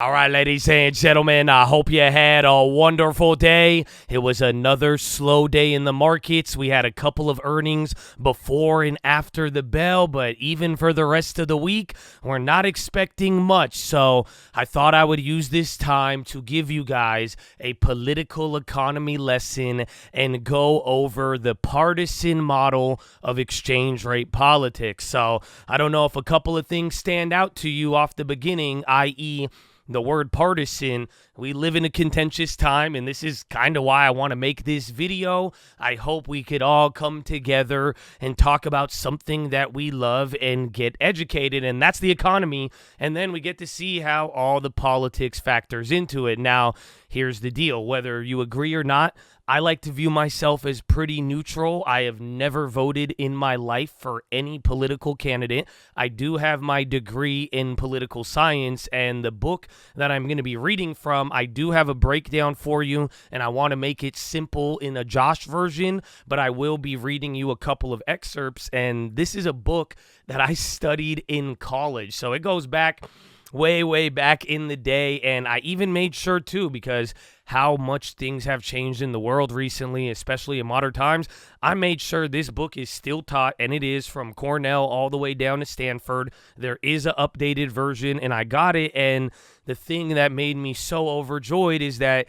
All right, ladies and gentlemen, I hope you had a wonderful day. It was another slow day in the markets. We had a couple of earnings before and after the bell, but even for the rest of the week, we're not expecting much. So I thought I would use this time to give you guys a political economy lesson and go over the partisan model of exchange rate politics. So I don't know if a couple of things stand out to you off the beginning, i.e., the word partisan. We live in a contentious time, and this is kind of why I want to make this video. I hope we could all come together and talk about something that we love and get educated, and that's the economy, and then we get to see how all the politics factors into it. Now, here's the deal. Whether you agree or not, I like to view myself as pretty neutral. I have never voted in my life for any political candidate. I do have my degree in political science, and the book that I'm going to be reading from, I do have a breakdown for you, and I want to make it simple in a Josh version, but I will be reading you a couple of excerpts, and this is a book that I studied in college. So it goes back way back in the day, and I even made sure too, because how much things have changed in the world recently, especially in modern times, I made sure this book is still taught, and it is from Cornell all the way down to Stanford. There is an updated version, and I got it, and the thing that made me so overjoyed is that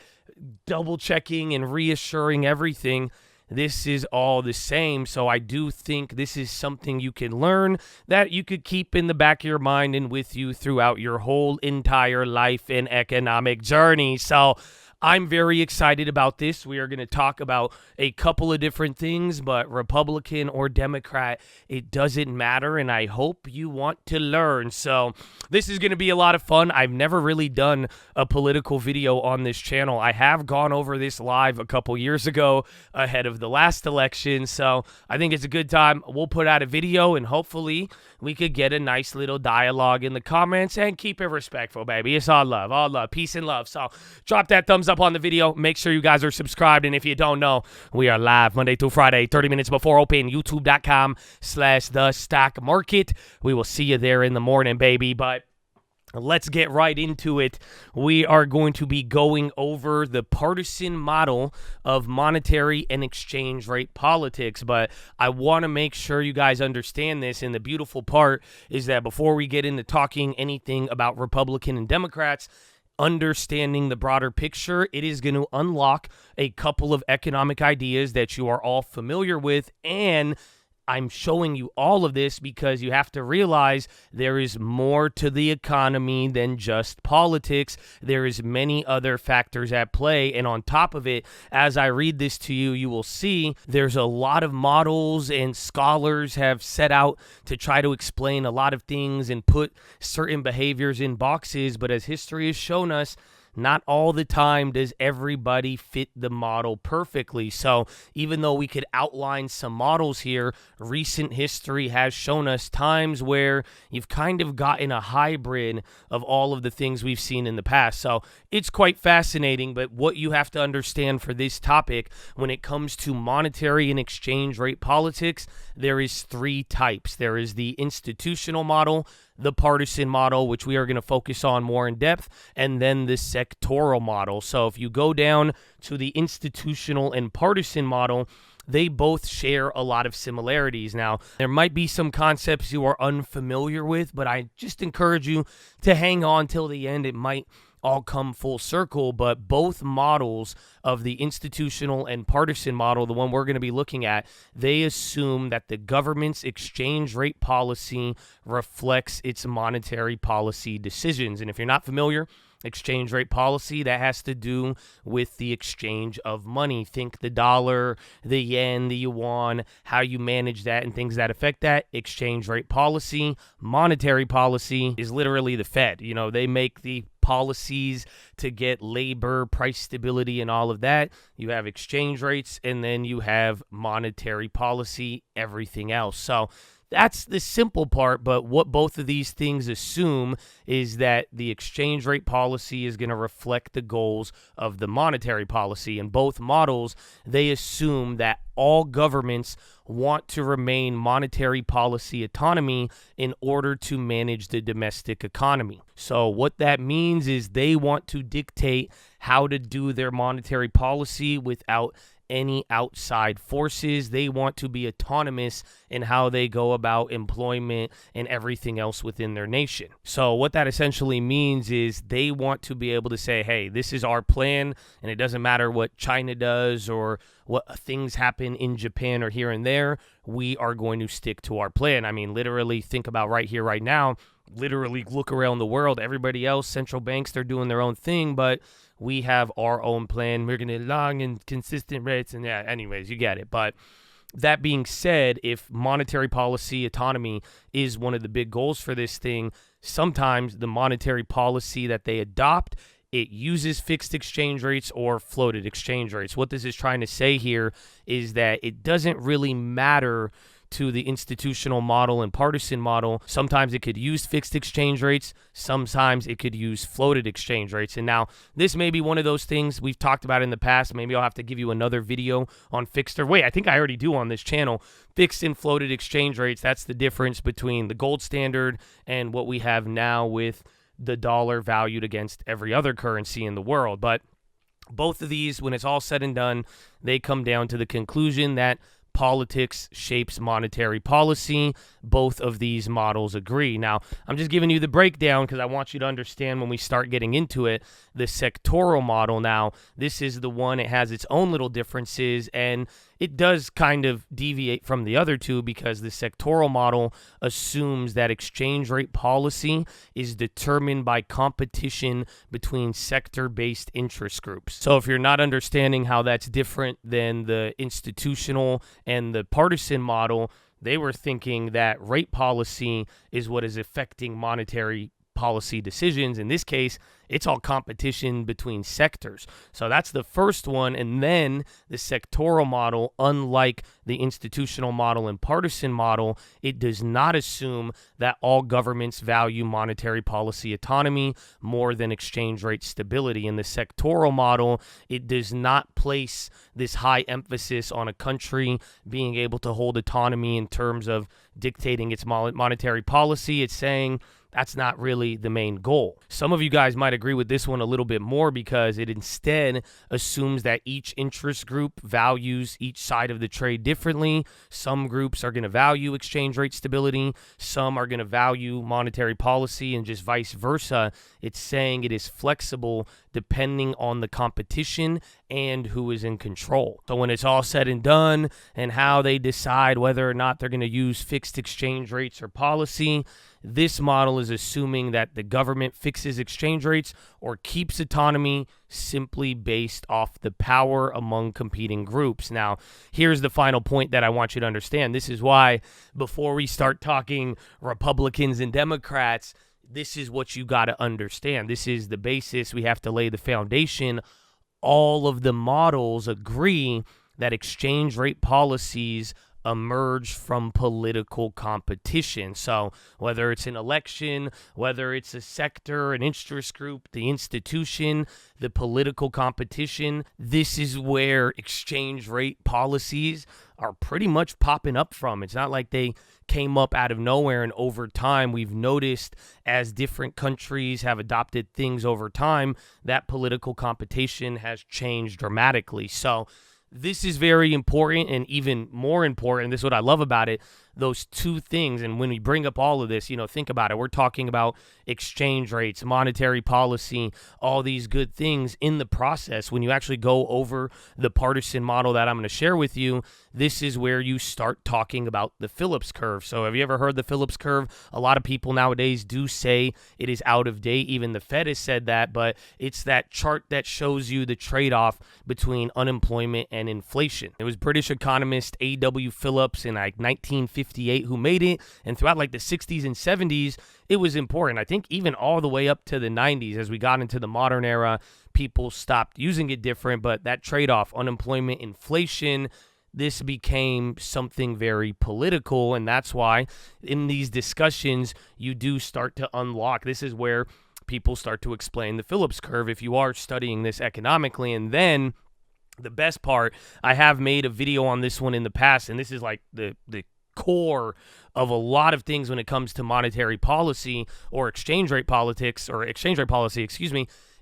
double checking and reassuring everything, this is all the same. So I do think this is something you can learn that you could keep in the back of your mind and with you throughout your whole entire life and economic journey. So I'm very excited about this. We are going to talk about a couple of different things, but Republican or Democrat, it doesn't matter, and I hope you want to learn. So this is going to be a lot of fun. I've never really done a political video on this channel. I have gone over this live a couple years ago ahead of the last election, so I think it's a good time. We'll put out a video, and hopefully we could get a nice little dialogue in the comments and keep it respectful, baby. It's all love, peace and love. So drop that thumbs up on the video. Make sure you guys are subscribed, and if you don't know, we are live Monday through Friday, 30 minutes before open, youtube.com/the stock market. We will see you there in the morning, baby. But let's get right into it. We are going to be going over the partisan model of monetary and exchange rate politics, but I want to make sure you guys understand this, and the beautiful part is that before we get into talking anything about Republican and Democrats, understanding the broader picture, it is going to unlock a couple of economic ideas that you are all familiar with, and I'm showing you all of this because you have to realize there is more to the economy than just politics. There is many other factors at play, and on top of it, as I read this to you, you will see there's a lot of models and scholars have set out to try to explain a lot of things and put certain behaviors in boxes, but as history has shown us, not all the time does everybody fit the model perfectly. So even though we could outline some models here, recent history has shown us times where you've kind of gotten a hybrid of all of the things we've seen in the past. So it's quite fascinating, but what you have to understand for this topic, when it comes to monetary and exchange rate politics, there is three types. There is the institutional model, the partisan model, which we are going to focus on more in depth, and then the sectoral model. So if you go down to the institutional and partisan model, they both share a lot of similarities. Now, there might be some concepts you are unfamiliar with, but I just encourage you to hang on till the end. It might all come full circle, but both models of the institutional and partisan model, the one we're going to be looking at, they assume that the government's exchange rate policy reflects its monetary policy decisions. And if you're not familiar, exchange rate policy, that has to do with the exchange of money. Think the dollar, the yen, the yuan, how you manage that and things that affect that. Exchange rate policy, monetary policy is literally the Fed. You know, they make the policies to get labor, price stability, and all of that. You have exchange rates, and then you have monetary policy, everything else. So That's the simple part, but what both of these things assume is that the exchange rate policy is going to reflect the goals of the monetary policy. In both models, they assume that all governments want to remain monetary policy autonomy in order to manage the domestic economy. So what that means is they want to dictate how to do their monetary policy without any outside forces. They want to be autonomous in how they go about employment and everything else within their nation. So what that essentially means is they want to be able to say, hey, this is our plan, and it doesn't matter what China does or what things happen in Japan or here and there, we are going to stick to our plan. I mean, literally think about right here, right now, literally look around the world. Everybody else, central banks, they're doing their own thing, but we have our own plan. We're going to long and consistent rates. And yeah, anyways, you get it. But that being said, if monetary policy autonomy is one of the big goals for this thing, sometimes the monetary policy that they adopt, it uses fixed exchange rates or floated exchange rates. What this is trying to say here is that it doesn't really matter to the institutional model and partisan model. Sometimes it could use fixed exchange rates. Sometimes it could use floated exchange rates. And now this may be one of those things we've talked about in the past. Maybe I'll have to give you another video on fixed, or wait, I think I already do on this channel. Fixed and floated exchange rates, that's the difference between the gold standard and what we have now with the dollar valued against every other currency in the world. But both of these, when it's all said and done, they come down to the conclusion that politics shapes monetary policy. Both of these models agree. Now, I'm just giving you the breakdown because I want you to understand when we start getting into it. The sectoral model, now, this is the one, it has its own little differences, and it does kind of deviate from the other two because the sectoral model assumes that exchange rate policy is determined by competition between sector-based interest groups. So if you're not understanding how that's different than the institutional and the partisan model, they were thinking that rate policy is what is affecting monetary policy decisions. In this case, it's all competition between sectors. So that's the first one. And then the sectoral model, unlike the institutional model and partisan model, it does not assume that all governments value monetary policy autonomy more than exchange rate stability. In the sectoral model, it does not place this high emphasis on a country being able to hold autonomy in terms of dictating its monetary policy. It's saying that's not really the main goal. Some of you guys might agree with this one a little bit more because it instead assumes that each interest group values each side of the trade differently. Some groups are going to value exchange rate stability. Some are going to value monetary policy, and just vice versa. It's saying it is flexible depending on the competition and who is in control. So when it's all said and done and how they decide whether or not they're going to use fixed exchange rates or policy, this model is assuming that the government fixes exchange rates or keeps autonomy simply based off the power among competing groups. Now, here's the final point that I want you to understand. This is why before we start talking Republicans and Democrats, this is what you got to understand. This is the basis. We have to lay the foundation. All of the models agree that exchange rate policies emerge from political competition. So whether it's an election, whether it's a sector, an interest group, the institution, the political competition, this is where exchange rate policies are pretty much popping up from. It's not like they came up out of nowhere, and over time we've noticed as different countries have adopted things over time, that political competition has changed dramatically. So this is very important, and even more important, this is what I love about it, those two things. And when we bring up all of this, think about it. We're talking about exchange rates, monetary policy, all these good things in the process. When you actually go over the partisan model that I'm going to share with you, this is where you start talking about the Phillips curve. So have you ever heard the Phillips curve? A lot of people nowadays do say it is out of date. Even the Fed has said that, but it's that chart that shows you the trade-off between unemployment and inflation. It was British economist A.W. Phillips in 1958 who made it, and throughout the 60s and 70s, it was important. I think even all the way up to the 90s, as we got into the modern era, people stopped using it different, but that trade-off, unemployment, inflation, this became something very political, and that's why in these discussions you do start to unlock. This is where people start to explain the Phillips curve if you are studying this economically. And then the best part, I have made a video on this one in the past, and this is like the core of a lot of things when it comes to monetary policy or exchange rate policy,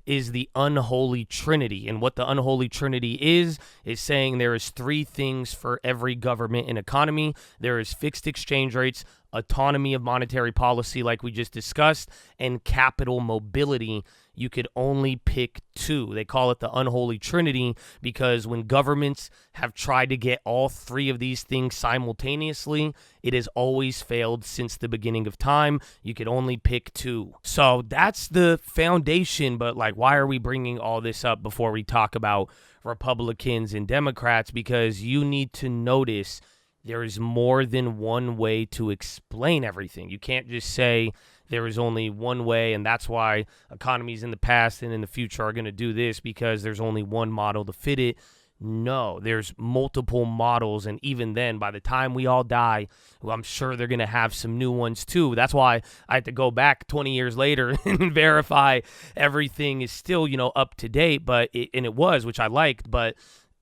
is the unholy trinity. And what the unholy trinity is saying there is three things for every government and economy. There is fixed exchange rates, autonomy of monetary policy like we just discussed, and capital mobility. You could only pick two. They call it the unholy trinity because when governments have tried to get all three of these things simultaneously, it has always failed since the beginning of time. You could only pick two. So that's the foundation, but like, why are we bringing all this up before we talk about Republicans and Democrats? Because you need to notice there is more than one way to explain everything. You can't just say there is only one way, and that's why economies in the past and in the future are going to do this because there's only one model to fit it. No, there's multiple models, and even then, by the time we all die, well, I'm sure they're going to have some new ones too. That's why I had to go back 20 years later and verify everything is still, up to date, and it was, which I liked, but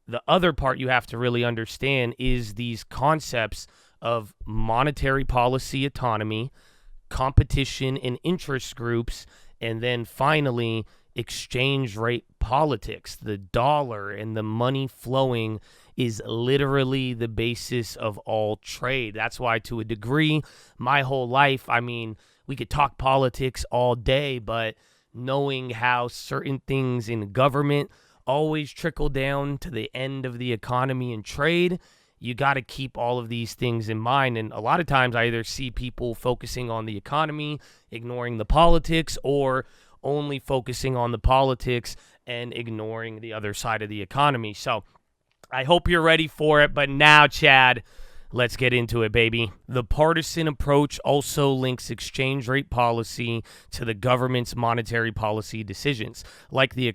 the other part you have to really understand is these concepts of monetary policy autonomy, competition and interest groups, and then finally exchange rate politics. The dollar and the money flowing is literally the basis of all trade. That's why, to a degree, my whole life, we could talk politics all day, but knowing how certain things in government always trickle down to the end of the economy and trade, you got to keep all of these things in mind. And a lot of times I either see people focusing on the economy, ignoring the politics, or only focusing on the politics and ignoring the other side of the economy. So I hope you're ready for it. But now, Chad, let's get into it, baby. The partisan approach also links exchange rate policy to the government's monetary policy decisions. Like the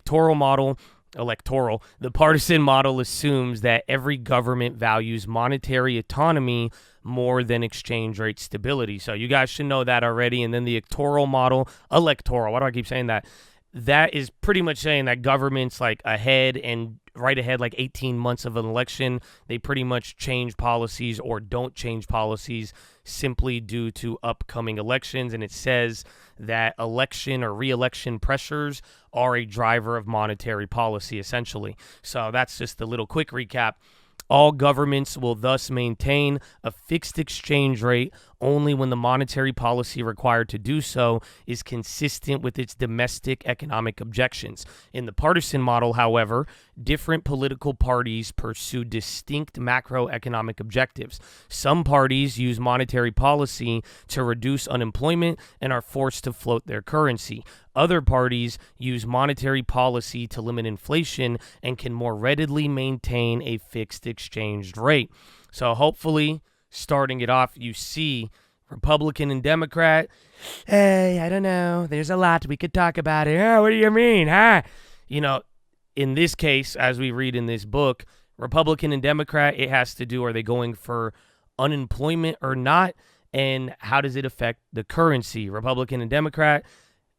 the partisan model assumes that every government values monetary autonomy more than exchange rate stability. So you guys should know that already. And then the electoral, why do I keep saying that? That is pretty much saying that governments right ahead, like 18 months of an election, they pretty much change policies or don't change policies simply due to upcoming elections. And it says that election or re-election pressures are a driver of monetary policy, essentially. So that's just a little quick recap. All governments will thus maintain a fixed exchange rate only when the monetary policy required to do so is consistent with its domestic economic objections. In the partisan model, however, different political parties pursue distinct macroeconomic objectives. Some parties use monetary policy to reduce unemployment and are forced to float their currency. Other parties use monetary policy to limit inflation and can more readily maintain a fixed exchange rate. So hopefully, starting it off, you see Republican and Democrat. Hey, I don't know. There's a lot we could talk about here. What do you mean, huh? In this case, as we read in this book, Republican and Democrat, it has to do, are they going for unemployment or not? And how does it affect the currency? Republican and Democrat,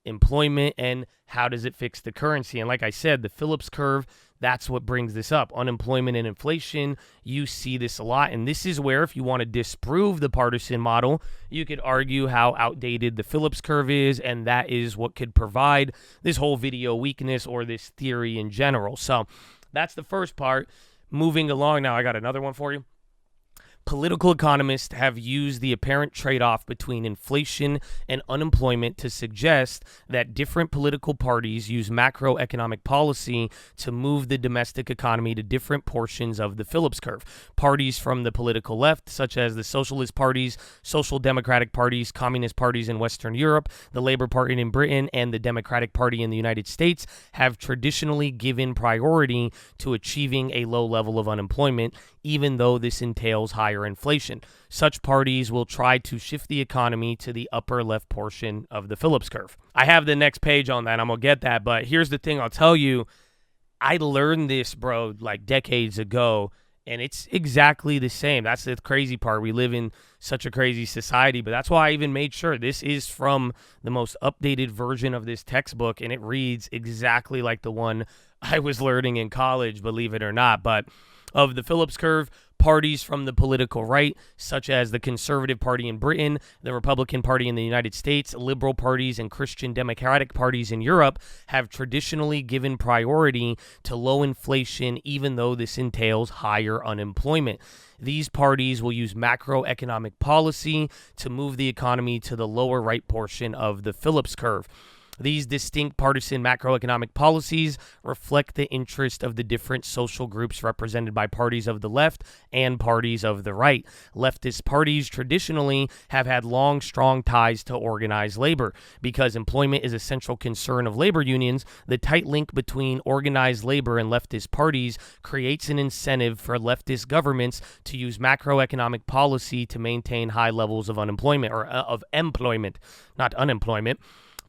employment, and how does it fix the currency? And like I said, the Phillips curve, that's what brings this up. Unemployment and inflation, you see this a lot. And this is where, if you want to disprove the partisan model, you could argue how outdated the Phillips curve is, and that is what could provide this whole video weakness or this theory in general. So that's the first part. Moving along now, I got another one for you. Political economists have used the apparent trade-off between inflation and unemployment to suggest that different political parties use macroeconomic policy to move the domestic economy to different portions of the Phillips curve. Parties from the political left, such as the socialist parties, social democratic parties, communist parties in Western Europe, the Labour Party in Britain, and the Democratic Party in the United States, have traditionally given priority to achieving a low level of unemployment, even though this entails higher inflation. Such parties will try to shift the economy to the upper left portion of the Phillips curve. I have the next page on that. I'm going to get that. But here's the thing I'll tell you. I learned this, bro, like decades ago. And it's exactly the same. That's the crazy part. We live in such a crazy society, but that's why I even made sure this is from the most updated version of this textbook, and it reads exactly like the one I was learning in college, believe it or not. But of the Phillips curve, parties from the political right, such as the Conservative Party in Britain, the Republican Party in the United States, liberal parties, and Christian democratic parties in Europe, have traditionally given priority to low inflation, even though this entails higher unemployment. These parties will use macroeconomic policy to move the economy to the lower right portion of the Phillips curve. These distinct partisan macroeconomic policies reflect the interest of the different social groups represented by parties of the left and parties of the right. Leftist parties traditionally have had long, strong ties to organized labor. Because employment is a central concern of labor unions, the tight link between organized labor and leftist parties creates an incentive for leftist governments to use macroeconomic policy to maintain high levels of unemployment, or of employment, not unemployment.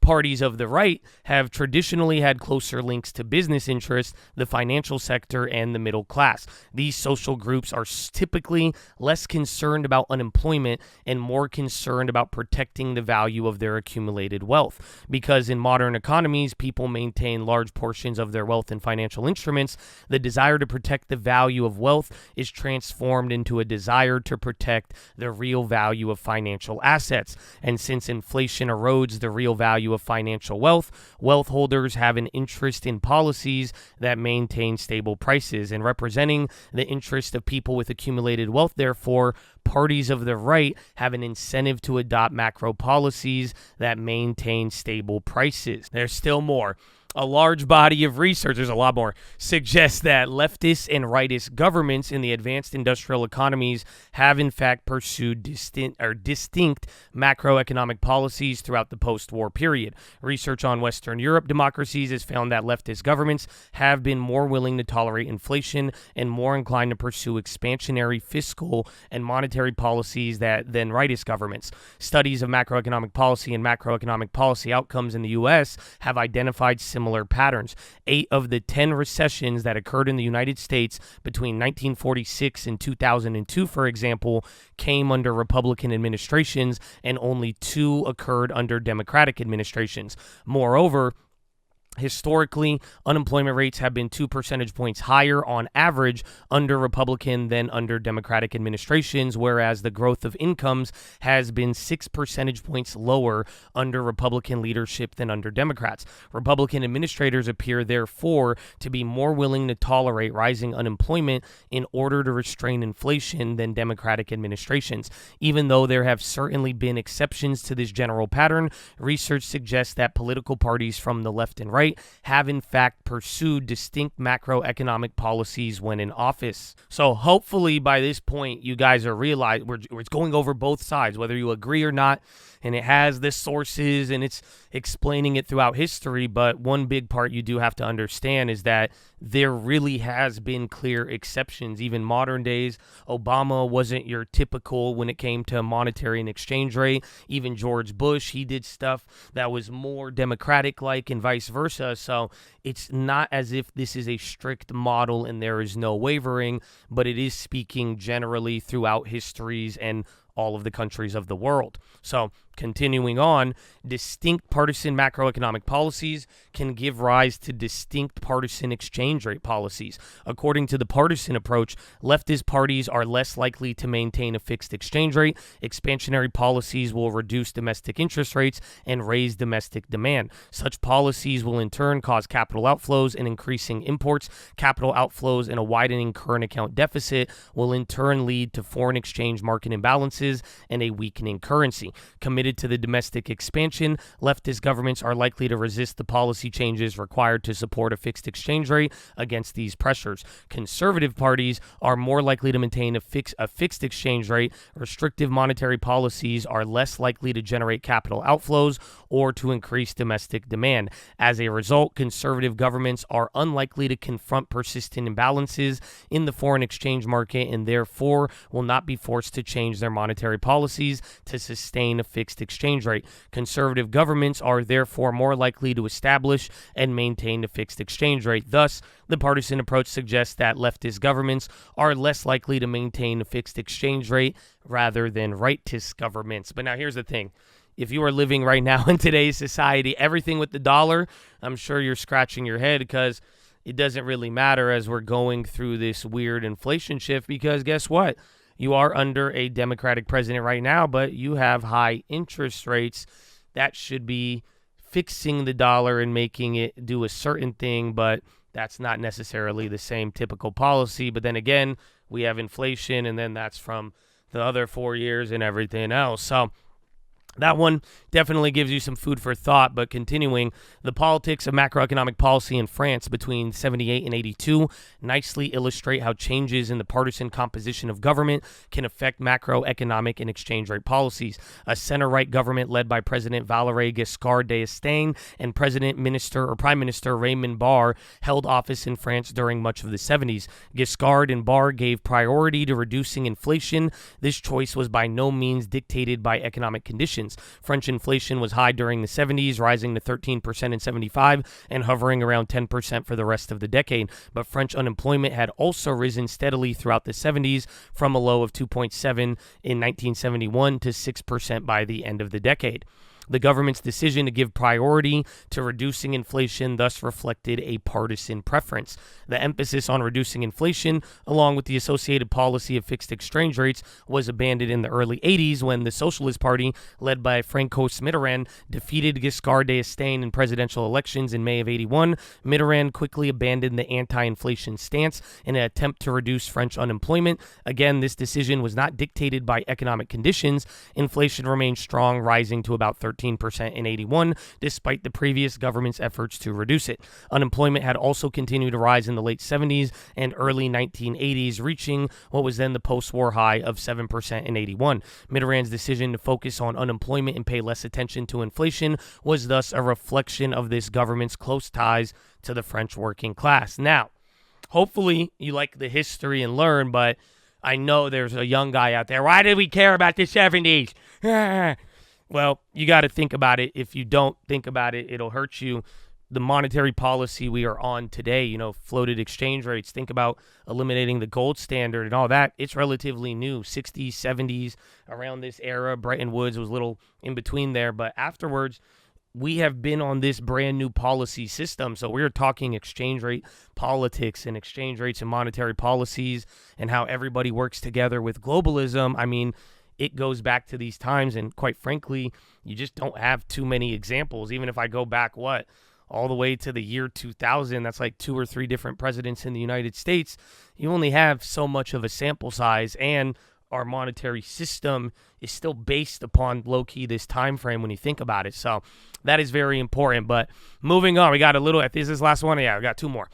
Parties of the right have traditionally had closer links to business interests, the financial sector, and the middle class. These social groups are typically less concerned about unemployment and more concerned about protecting the value of their accumulated wealth. Because in modern economies, people maintain large portions of their wealth in financial instruments, the desire to protect the value of wealth is transformed into a desire to protect the real value of financial assets. And since inflation erodes the real value of financial wealth, wealth holders have an interest in policies that maintain stable prices. And representing the interest of people with accumulated wealth, therefore, parties of the right have an incentive to adopt macro policies that maintain stable prices. There's still more. A large body of research, there's a lot more, suggests that leftist and rightist governments in the advanced industrial economies have in fact pursued distinct macroeconomic policies throughout the post-war period. Research on Western Europe democracies has found that leftist governments have been more willing to tolerate inflation and more inclined to pursue expansionary fiscal and monetary policies than rightist governments. Studies of macroeconomic policy and macroeconomic policy outcomes in the U.S. have identified similar patterns. 8 of the 10 recessions that occurred in the United States between 1946 and 2002, for example, came under Republican administrations, and only 2 occurred under Democratic administrations. Moreover, historically, unemployment rates have been 2 percentage points higher on average under Republican than under Democratic administrations, whereas the growth of incomes has been 6 percentage points lower under Republican leadership than under Democrats. Republican administrators appear, therefore, to be more willing to tolerate rising unemployment in order to restrain inflation than Democratic administrations. Even though there have certainly been exceptions to this general pattern, research suggests that political parties from the left and right have in fact pursued distinct macroeconomic policies when in office. So hopefully by this point you guys are realizing we're going over both sides, whether you agree or not, and it has the sources and it's explaining it throughout history. But one big part you do have to understand is that there really has been clear exceptions. Even modern days, Obama wasn't your typical when it came to monetary and exchange rate. Even George Bush, he did stuff that was more democratic-like and vice versa. So it's not as if this is a strict model and there is no wavering, but it is speaking generally throughout histories and all of the countries of the world. So continuing on, distinct partisan macroeconomic policies can give rise to distinct partisan exchange rate policies. According to the partisan approach, leftist parties are less likely to maintain a fixed exchange rate. Expansionary policies will reduce domestic interest rates and raise domestic demand. Such policies will in turn cause capital outflows and increasing imports. Capital outflows and a widening current account deficit will in turn lead to foreign exchange market imbalances and a weakening currency. Committed to the domestic expansion, leftist governments are likely to resist the policy changes required to support a fixed exchange rate against these pressures. Conservative parties are more likely to maintain a fixed exchange rate. Restrictive monetary policies are less likely to generate capital outflows or to increase domestic demand. As a result, conservative governments are unlikely to confront persistent imbalances in the foreign exchange market and therefore will not be forced to change their monetary policies to sustain a fixed fixed exchange rate. Conservative governments are therefore more likely to establish and maintain a fixed exchange rate. Thus, the partisan approach suggests that leftist governments are less likely to maintain a fixed exchange rate rather than rightist governments. But now here's the thing. If you are living right now in today's society, everything with the dollar, I'm sure you're scratching your head because it doesn't really matter as we're going through this weird inflation shift because guess what? You are under a Democratic president right now, but you have high interest rates. That should be fixing the dollar and making it do a certain thing, but that's not necessarily the same typical policy. But then again, we have inflation, and then that's from the other 4 years and everything else. So that one definitely gives you some food for thought, but continuing, the politics of macroeconomic policy in France between 78 and 82 nicely illustrate how changes in the partisan composition of government can affect macroeconomic and exchange rate policies. A center-right government led by President Valéry Giscard d'Estaing and Prime Minister Raymond Barre held office in France during much of the 70s. Giscard and Barre gave priority to reducing inflation. This choice was by no means dictated by economic conditions. French inflation was high during the 70s, rising to 13% in 75 and hovering around 10% for the rest of the decade. But French unemployment had also risen steadily throughout the 70s from a low of 2.7 in 1971 to 6% by the end of the decade. The government's decision to give priority to reducing inflation thus reflected a partisan preference. The emphasis on reducing inflation, along with the associated policy of fixed exchange rates, was abandoned in the early 80s when the Socialist Party, led by Francois Mitterrand, defeated Giscard d'Estaing in presidential elections in May of 81. Mitterrand quickly abandoned the anti-inflation stance in an attempt to reduce French unemployment. Again, this decision was not dictated by economic conditions. Inflation remained strong, rising to about 13% in 81, despite the previous government's efforts to reduce it. Unemployment had also continued to rise in the late 70s and early 1980s, reaching what was then the post-war high of 7% in 81. Mitterrand's decision to focus on unemployment and pay less attention to inflation was thus a reflection of this government's close ties to the French working class. Now, hopefully you like the history and learn, but I know there's a young guy out there. Why did we care about the 70s? Well, you got to think about it. If you don't think about it, it'll hurt you. The monetary policy we are on today, floated exchange rates, think about eliminating the gold standard and all that. It's relatively new, 60s, 70s, around this era. Bretton Woods was a little in between there, but afterwards, we have been on this brand new policy system. So we're talking exchange rate politics and exchange rates and monetary policies and how everybody works together with globalism. I mean, it goes back to these times, and quite frankly, you just don't have too many examples. Even if I go back, all the way to the year 2000, that's like 2 or 3 different presidents in the United States. You only have so much of a sample size, and our monetary system is still based upon low-key this time frame when you think about it. So that is very important. But moving on, we got a little, if this is the last one, yeah, we got 2 more.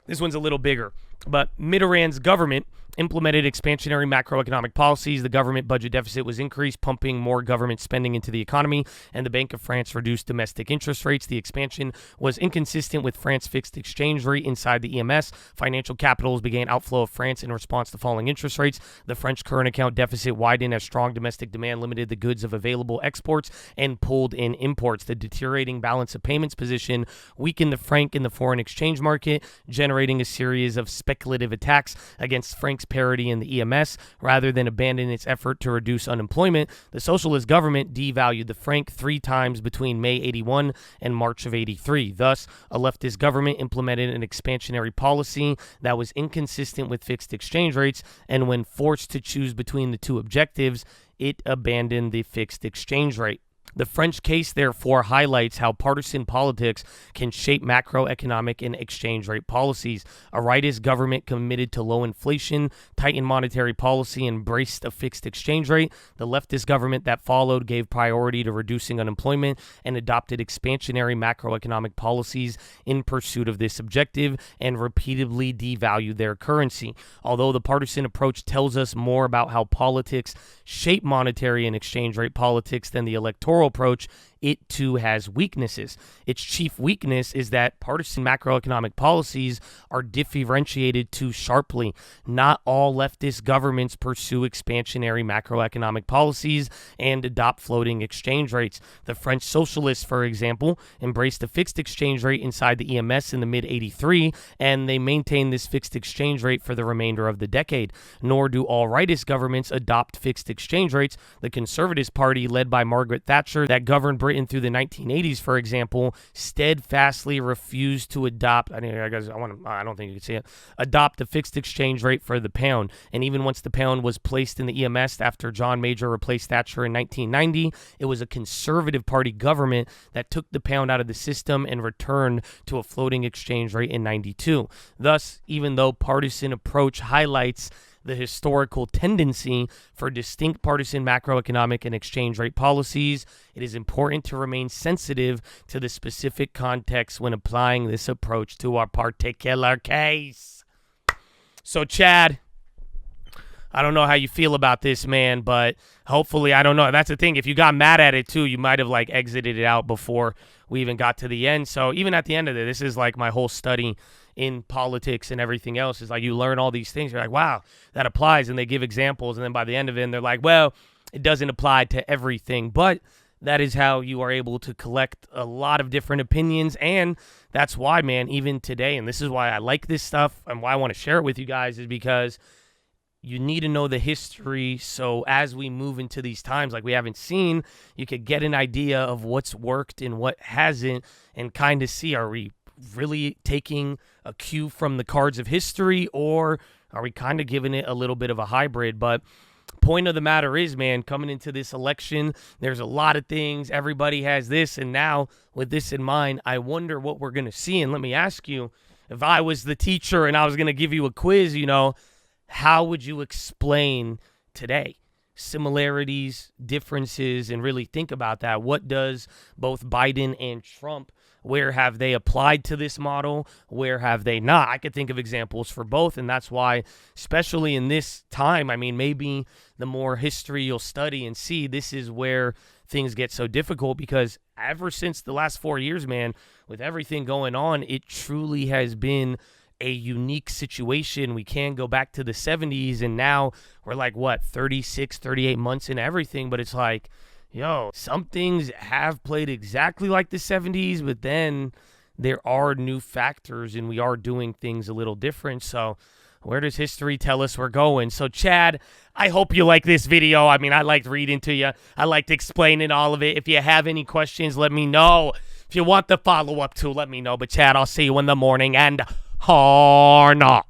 This one's a little bigger. But Mitterrand's government implemented expansionary macroeconomic policies. The government budget deficit was increased, pumping more government spending into the economy, and the Bank of France reduced domestic interest rates. The expansion was inconsistent with France's fixed exchange rate inside the EMS. Financial capitals began outflow of France in response to falling interest rates. The French current account deficit widened as strong domestic demand limited the goods of available exports and pulled in imports. The deteriorating balance of payments position weakened the franc in the foreign exchange market, generating a series of speculative attacks against franc's parity in the EMS. Rather than abandon its effort to reduce unemployment, the socialist government devalued the franc 3 times between May 81 and March of 83. Thus, a leftist government implemented an expansionary policy that was inconsistent with fixed exchange rates, and when forced to choose between the 2 objectives, it abandoned the fixed exchange rate. The French case, therefore, highlights how partisan politics can shape macroeconomic and exchange rate policies. A rightist government committed to low inflation, tightened monetary policy, and embraced a fixed exchange rate. The leftist government that followed gave priority to reducing unemployment and adopted expansionary macroeconomic policies in pursuit of this objective and repeatedly devalued their currency. Although the partisan approach tells us more about how politics shape monetary and exchange rate politics than the electoral approach, it too has weaknesses. Its chief weakness is that partisan macroeconomic policies are differentiated too sharply. Not all leftist governments pursue expansionary macroeconomic policies and adopt floating exchange rates. The French socialists, for example, embraced a fixed exchange rate inside the EMS in the mid-'83, and they maintained this fixed exchange rate for the remainder of the decade. Nor do all rightist governments adopt fixed exchange rates. The Conservative Party, led by Margaret Thatcher, that governed Britain through the 1980s, for example, steadfastly refused to adopt, I don't think you can see it, adopt a fixed exchange rate for the pound. And even once the pound was placed in the EMS after John Major replaced Thatcher in 1990, it was a Conservative Party government that took the pound out of the system and returned to a floating exchange rate in 92. Thus, even though partisan approach highlights the historical tendency for distinct partisan macroeconomic and exchange rate policies, it is important to remain sensitive to the specific context when applying this approach to our particular case. So, Chad, I don't know how you feel about this, man, but hopefully, I don't know. That's the thing. If you got mad at it, too, you might have, exited it out before we even got to the end. So even at the end of it, this is, my whole study in politics and everything else. Is you learn all these things. You're like, wow, that applies. And they give examples. And then by the end of it, they're like, well, it doesn't apply to everything. But that is how you are able to collect a lot of different opinions. And that's why, man, even today, and this is why I like this stuff and why I want to share it with you guys, is because you need to know the history, so as we move into these times like we haven't seen, you could get an idea of what's worked and what hasn't, and kind of see, are we really taking a cue from the cards of history, or are we kind of giving it a little bit of a hybrid? But point of the matter is, man, coming into this election, there's a lot of things. Everybody has this, and now with this in mind, I wonder what we're going to see. And let me ask you, if I was the teacher and I was going to give you a quiz, how would you explain today? Similarities, differences, and really think about that. What does both Biden and Trump, where have they applied to this model? Where have they not? I could think of examples for both, and that's why, especially in this time, maybe the more history you'll study and see, this is where things get so difficult, because ever since the last 4 years, man, with everything going on, it truly has been a unique situation. We can go back to the 70s, and now we're 36, 38 months in everything, but it's some things have played exactly like the 70s, but then there are new factors and we are doing things a little different. So where does history tell us we're going? So, Chad, I hope you like this video. I liked reading to you. I liked explaining all of it. If you have any questions, let me know. If you want the follow-up too, let me know. But, Chad, I'll see you in the morning, and or not.